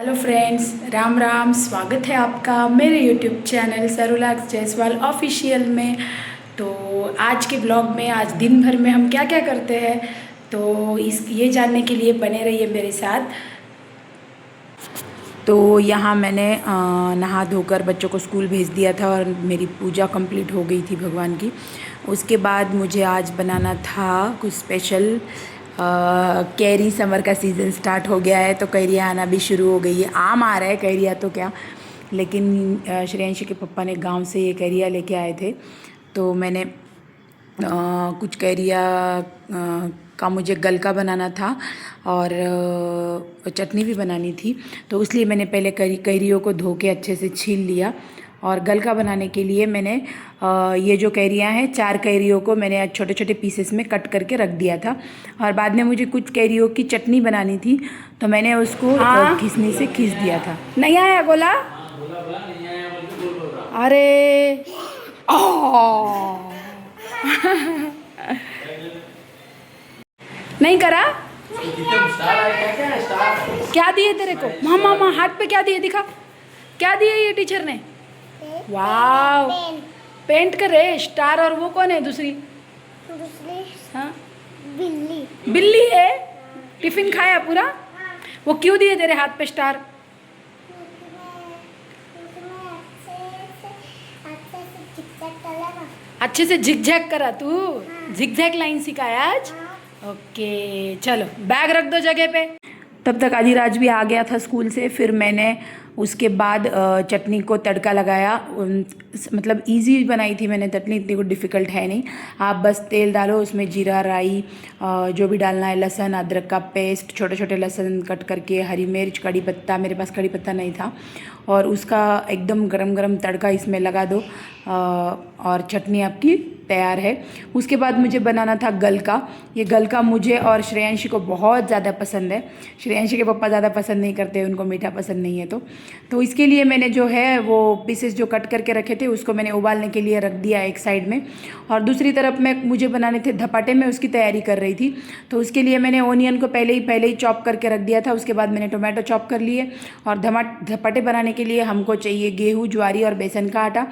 Hello friends, Ram Ram. स्वागत है आपका मेरे यूट्यूब चैनल सरुलाक्स जायसवाल ऑफिशियल में। तो आज के ब्लॉग में आज दिन भर में हम क्या क्या करते हैं, तो ये जानने के लिए बने रहिए मेरे साथ। तो यहाँ मैंने नहा धोकर बच्चों को स्कूल भेज दिया था और मेरी पूजा कंप्लीट हो गई थी भगवान की। उसके बाद मुझे आज बनाना था कुछ स्पेशल। कैरी, समर का सीज़न स्टार्ट हो गया है तो कैरियाँ आना भी शुरू हो गई है। आम आ रहा है, कैरियाँ तो क्या, लेकिन श्रेयांशी के पापा ने गांव से ये कैरियाँ लेके आए थे, तो मैंने कुछ कैरिया का मुझे गलका बनाना था और चटनी भी बनानी थी। तो इसलिए मैंने पहले कैरियों को धो के अच्छे से छील लिया। और गलका बनाने के लिए मैंने ये जो कैरियाँ हैं, 4 कैरियों को मैंने छोटे छोटे पीसेस में कट करके रख दिया था। और बाद में मुझे कुछ कैरियों की चटनी बनानी थी, तो मैंने उसको घिसनी से घिस दिया था। नहीं आया गोला? अरे नहीं करा? क्या दिए तेरे को? मामा मामा हाथ पे क्या दिए, दिखा क्या दिए ये टीचर ने। वाह, पेंट करे स्टार। और वो कौन है दूसरी? हाँ, बिल्ली। बिल्ली है। टिफिन खाया पूरा? वो क्यों दिए तेरे हाथ पे स्टार? अच्छे से झिकझैक करा तू? झिकझैक लाइन सिखाया आज? ओके चलो, बैग रख दो जगह पे। तब तक आदिराज भी आ गया था स्कूल से। फिर मैंने उसके बाद चटनी को तड़का लगाया। मतलब इजी बनाई थी मैंने चटनी, इतनी कुछ डिफ़िकल्ट है नहीं। आप बस तेल डालो, उसमें जीरा, राई, जो भी डालना है, लहसुन अदरक का पेस्ट, छोटे छोटे लहसुन कट करके, हरी मिर्च, कड़ी पत्ता, मेरे पास कड़ी पत्ता नहीं था, और उसका एकदम गरम गरम तड़का इसमें लगा दो और चटनी आपकी तैयार है। उसके बाद मुझे बनाना था गलका। ये गलका मुझे और श्रेयांशी को बहुत ज़्यादा पसंद है। श्रेयांशी के पापा ज़्यादा पसंद नहीं करते, उनको मीठा पसंद नहीं है। तो इसके लिए मैंने जो है वो पीसेस जो कट करके रखे थे उसको मैंने उबालने के लिए रख दिया एक साइड में। और दूसरी तरफ में मुझे बनाने थे धपाटे, में उसकी तैयारी कर रही थी। तो उसके लिए मैंने ओनियन को पहले ही चॉप करके रख दिया था। उसके बाद मैंने टोमेटो चॉप कर लिए। और धपाटे बनाने के लिए हमको चाहिए गेहूँ, ज्वारी और बेसन का आटा।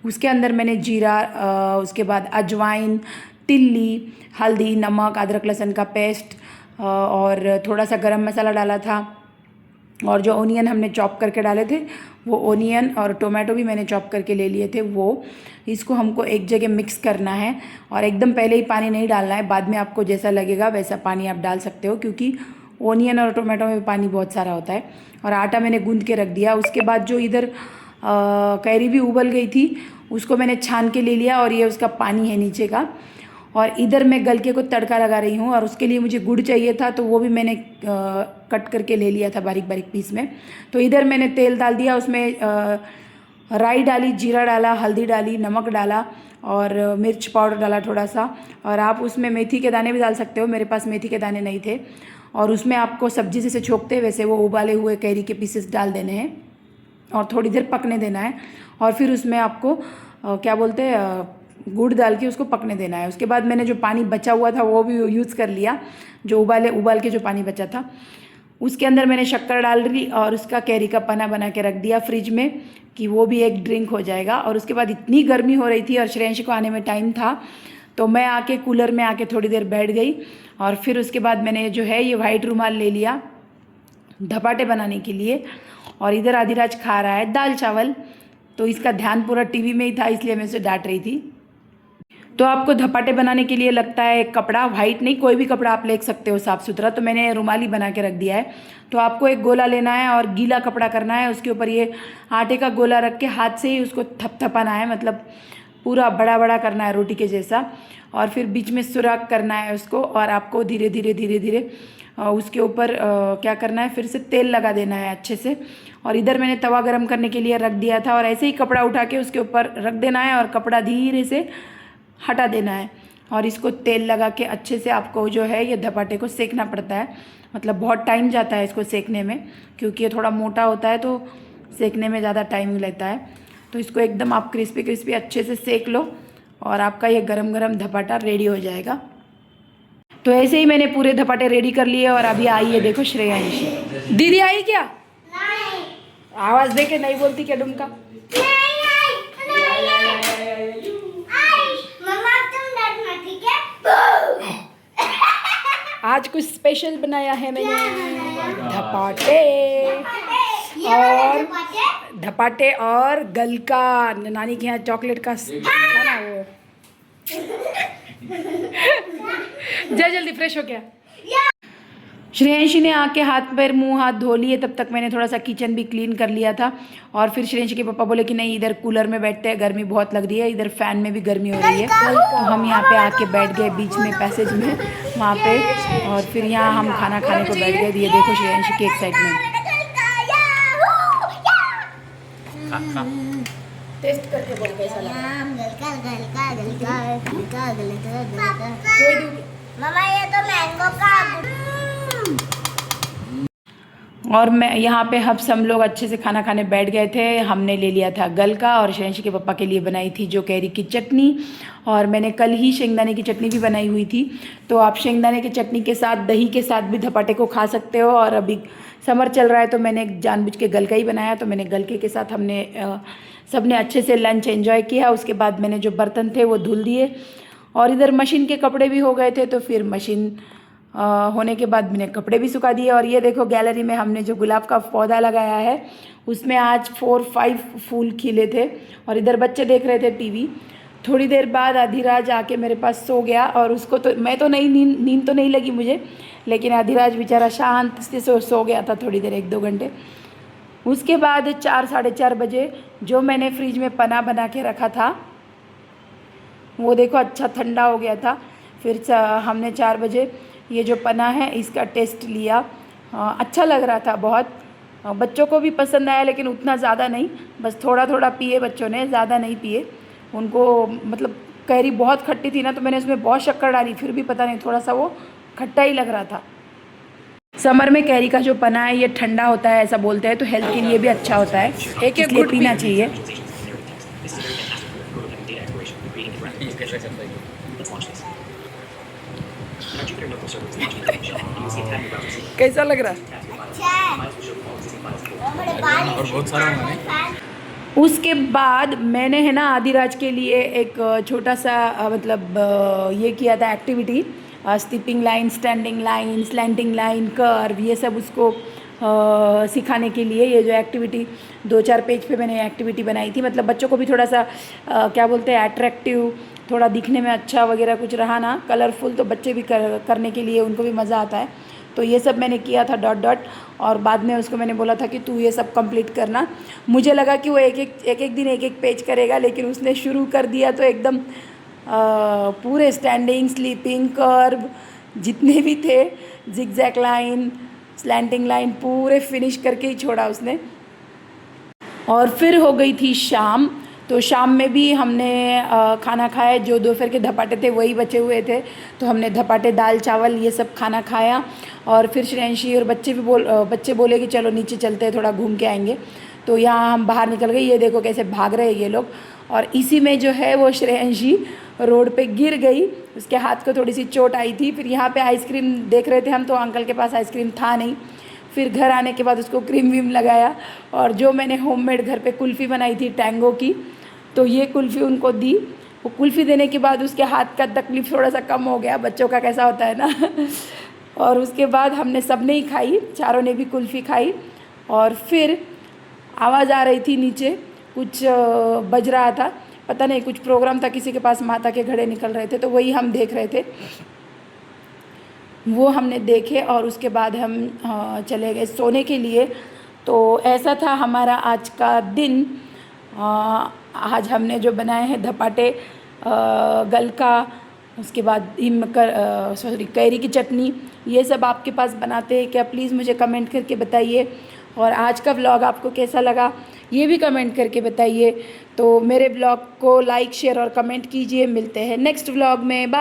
उसके अंदर मैंने जीरा, उसके बाद अजवाइन, तिल्ली, हल्दी, नमक, अदरक लहसुन का पेस्ट और थोड़ा सा गरम मसाला डाला था। और जो ओनियन हमने चॉप करके डाले थे, वो ओनियन और टोमेटो भी मैंने चॉप करके ले लिए थे। वो इसको हमको एक जगह मिक्स करना है और एकदम पहले ही पानी नहीं डालना है। बाद में आपको जैसा लगेगा वैसा पानी आप डाल सकते हो, क्योंकि ओनियन और टोमेटो में पानी बहुत सारा होता है। और आटा मैंने गूंद के रख दिया। उसके बाद जो इधर कैरी भी उबल गई थी, उसको मैंने छान के ले लिया और ये उसका पानी है नीचे का। और इधर मैं गलके को तड़का लगा रही हूँ। और उसके लिए मुझे गुड़ चाहिए था, तो वो भी मैंने कट करके ले लिया था बारीक बारीक पीस में। तो इधर मैंने तेल डाल दिया, उसमें राई डाली, जीरा डाला, हल्दी डाली, नमक डाला और मिर्च पाउडर डाला थोड़ा सा। और आप उसमें मेथी के दाने भी डाल सकते हो, मेरे पास मेथी के दाने नहीं थे। और उसमें आपको सब्जी जैसे छोंकते वैसे वो उबाले हुए कैरी के पीसेस डाल देने हैं और थोड़ी देर पकने देना है। और फिर उसमें आपको क्या बोलते हैं, गुड़ डाल के उसको पकने देना है। उसके बाद मैंने जो पानी बचा हुआ था वो भी यूज़ कर लिया, जो उबाल के जो पानी बचा था उसके अंदर मैंने शक्कर डाल दी और उसका कैरी का पना बना के रख दिया फ्रिज में, कि वो भी एक ड्रिंक हो जाएगा। और उसके बाद इतनी गर्मी हो रही थी और श्रेयांशी को आने में टाइम था, तो मैं आके कूलर में आके थोड़ी देर बैठ गई। और फिर उसके बाद मैंने जो है ये वाइट रुमाल ले लिया धपाटे बनाने के लिए। और इधर आदिराज खा रहा है दाल चावल, तो इसका ध्यान पूरा टीवी में ही था, इसलिए मैं उसे डांट रही थी। तो आपको धपाटे बनाने के लिए लगता है एक कपड़ा, वाइट नहीं, कोई भी कपड़ा आप ले सकते हो साफ़ सुथरा। तो मैंने रुमाली बना के रख दिया है। तो आपको एक गोला लेना है और गीला कपड़ा करना है, उसके ऊपर ये आटे का गोला रख के हाथ से ही उसको थपथपाना है, मतलब पूरा बड़ा बड़ा करना है रोटी के जैसा। और फिर बीच में सुराख करना है उसको। और आपको धीरे धीरे धीरे धीरे उसके ऊपर क्या करना है, फिर से तेल लगा देना है अच्छे से। और इधर मैंने तवा गरम करने के लिए रख दिया था और ऐसे ही कपड़ा उठा के उसके ऊपर रख देना है और कपड़ा धीरे से हटा देना है। और इसको तेल लगा के अच्छे से आपको जो है ये धपाटे को सेकना पड़ता है। मतलब बहुत टाइम जाता है इसको सेकने में, क्योंकि ये थोड़ा मोटा होता है तो सेकने में ज़्यादा टाइम लगता है। तो इसको एकदम आप क्रिस्पी क्रिस्पी अच्छे से सेक लो और आपका ये गरम गरम धपाटा रेडी हो जाएगा। तो ऐसे ही मैंने पूरे धपाटे रेडी कर लिए। और अभी आई है देखो श्रेयांशी। दीदी आई क्या? आवाज दे के नहीं बोलती क्या डुमका? आज कुछ स्पेशल बनाया है मैंने, धपाटे और गलका। नानी के यहाँ चॉकलेट का था ना वो। जा जल्दी फ्रेश हो गया। श्रेयांशी ने आके हाथ पैर मुंह हाथ धो लिए, तब तक मैंने थोड़ा सा किचन भी क्लीन कर लिया था। और फिर श्रेयांशी के पापा बोले कि नहीं, इधर कूलर में बैठते हैं, गर्मी बहुत लग रही है, इधर फैन में भी गर्मी हो रही है। तो हम यहाँ पे आके बैठ गए बीच में पैसेज में वहाँ पे, और फिर यहाँ हम खाना खाने को बैठ गए। ये देखो श्रेयांशी की एक्साइटमेंट। टेस्ट करके बोल कैसा लगा। मम्मा ये तो मैंगो का। और मैं यहाँ पे हम लोग अच्छे से खाना खाने बैठ गए थे। हमने ले लिया था गलका और श्रेयांशी के पापा के लिए बनाई थी जो कैरी की चटनी, और मैंने कल ही शेंगदाने की चटनी भी बनाई हुई थी। तो आप शेंगदाने की चटनी के साथ दही के साथ भी धपाटे को खा सकते हो। और अभी समर चल रहा है तो मैंने जानबूझ के गलका ही बनाया। तो मैंने गलके के साथ हमने सबने अच्छे से लंच एंजॉय किया। उसके बाद मैंने जो बर्तन थे वो धुल दिए, और इधर मशीन के कपड़े भी हो गए थे, तो फिर मशीन होने के बाद मैंने कपड़े भी सुखा दिए। और ये देखो गैलरी में हमने जो गुलाब का पौधा लगाया है उसमें आज 4-5 फूल खिले थे। और इधर बच्चे देख रहे थे टीवी। थोड़ी देर बाद अधिराज आके मेरे पास सो गया, और उसको तो मैं तो नहीं नींद तो नहीं लगी मुझे, लेकिन अधिराज बेचारा शांत से सो गया था थोड़ी देर, 1-2 घंटे। उसके बाद 4-4:30 बजे जो मैंने फ्रिज में पना बना के रखा था वो देखो अच्छा ठंडा हो गया था। फिर हमने 4 बजे ये जो पना है इसका टेस्ट लिया। अच्छा लग रहा था बहुत। बच्चों को भी पसंद आया, लेकिन उतना ज़्यादा नहीं, बस थोड़ा थोड़ा पिए बच्चों ने, ज़्यादा नहीं पिए। उनको मतलब कैरी बहुत खट्टी थी ना, तो मैंने उसमें बहुत शक्कर डाली, फिर भी पता नहीं थोड़ा सा वो खट्टा ही लग रहा था। समर में कैरी का जो पना है ये ठंडा होता है ऐसा बोलते हैं, तो हेल्थ के लिए भी अच्छा होता है, एक घूंट पीना चाहिए। कैसा लग रहा है? और बहुत सारा। उसके बाद मैंने है ना अधिराज के लिए एक छोटा सा मतलब ये किया था activity, sleeping line, standing line, slanting line, curve, ये सब उसको सिखाने के लिए ये जो एक्टिविटी 2-4 पेज पे मैंने एक्टिविटी बनाई थी। मतलब बच्चों को भी थोड़ा सा क्या बोलते हैं अट्रैक्टिव, थोड़ा दिखने में अच्छा वगैरह कुछ रहा ना, कलरफुल, तो बच्चे भी करने के लिए उनको भी मज़ा आता है। तो ये सब मैंने किया था डॉट डॉट, और बाद में उसको मैंने बोला था कि तू ये सब कंप्लीट करना। मुझे लगा कि वो एक दिन एक पेज करेगा, लेकिन उसने शुरू कर दिया तो एकदम पूरे स्टैंडिंग, स्लीपिंग, कर्व जितने भी थे, जिगजैग लाइन, स्लैंटिंग लाइन, पूरे फिनिश करके ही छोड़ा उसने। और फिर हो गई थी शाम। तो शाम में भी हमने खाना खाया, जो दोपहर के धपाटे थे वही बचे हुए थे, तो हमने धपाटे, दाल चावल ये सब खाना खाया। और फिर श्रेयांशी और बच्चे बोले कि चलो नीचे चलते हैं, थोड़ा घूम के आएंगे। तो यहाँ हम बाहर निकल गए। ये देखो कैसे भाग रहे हैं ये लोग। और इसी में जो है वो श्रेयांशी रोड पे गिर गई, उसके हाथ को थोड़ी सी चोट आई थी। फिर यहाँ पे आइसक्रीम देख रहे थे हम, तो अंकल के पास आइसक्रीम था नहीं। फिर घर आने के बाद उसको क्रीम व्रीम लगाया, और जो मैंने होममेड घर पे कुल्फ़ी बनाई थी टैंगो की, तो ये कुल्फ़ी उनको दी। वो कुल्फ़ी देने के बाद उसके हाथ का तकलीफ़ थोड़ा सा कम हो गया, बच्चों का कैसा होता है ना। और उसके बाद हमने सब ने ही खाई, चारों ने भी कुल्फ़ी खाई। और फिर आवाज़ आ रही थी नीचे, कुछ बज रहा था, पता नहीं कुछ प्रोग्राम था, किसी के पास माता के घड़े निकल रहे थे, तो वही हम देख रहे थे। वो हमने देखे और उसके बाद हम चले गए सोने के लिए। तो ऐसा था हमारा आज का दिन। आज हमने जो बनाए हैं धपाटे, गलका, उसके बाद कैरी की चटनी, ये सब आपके पास बनाते हैं क्या? प्लीज़ मुझे कमेंट करके बताइए। और आज का व्लॉग आपको कैसा लगा ये भी कमेंट करके बताइए। तो मेरे ब्लॉग को लाइक, शेयर और कमेंट कीजिए। मिलते हैं नेक्स्ट व्लॉग में। बाय।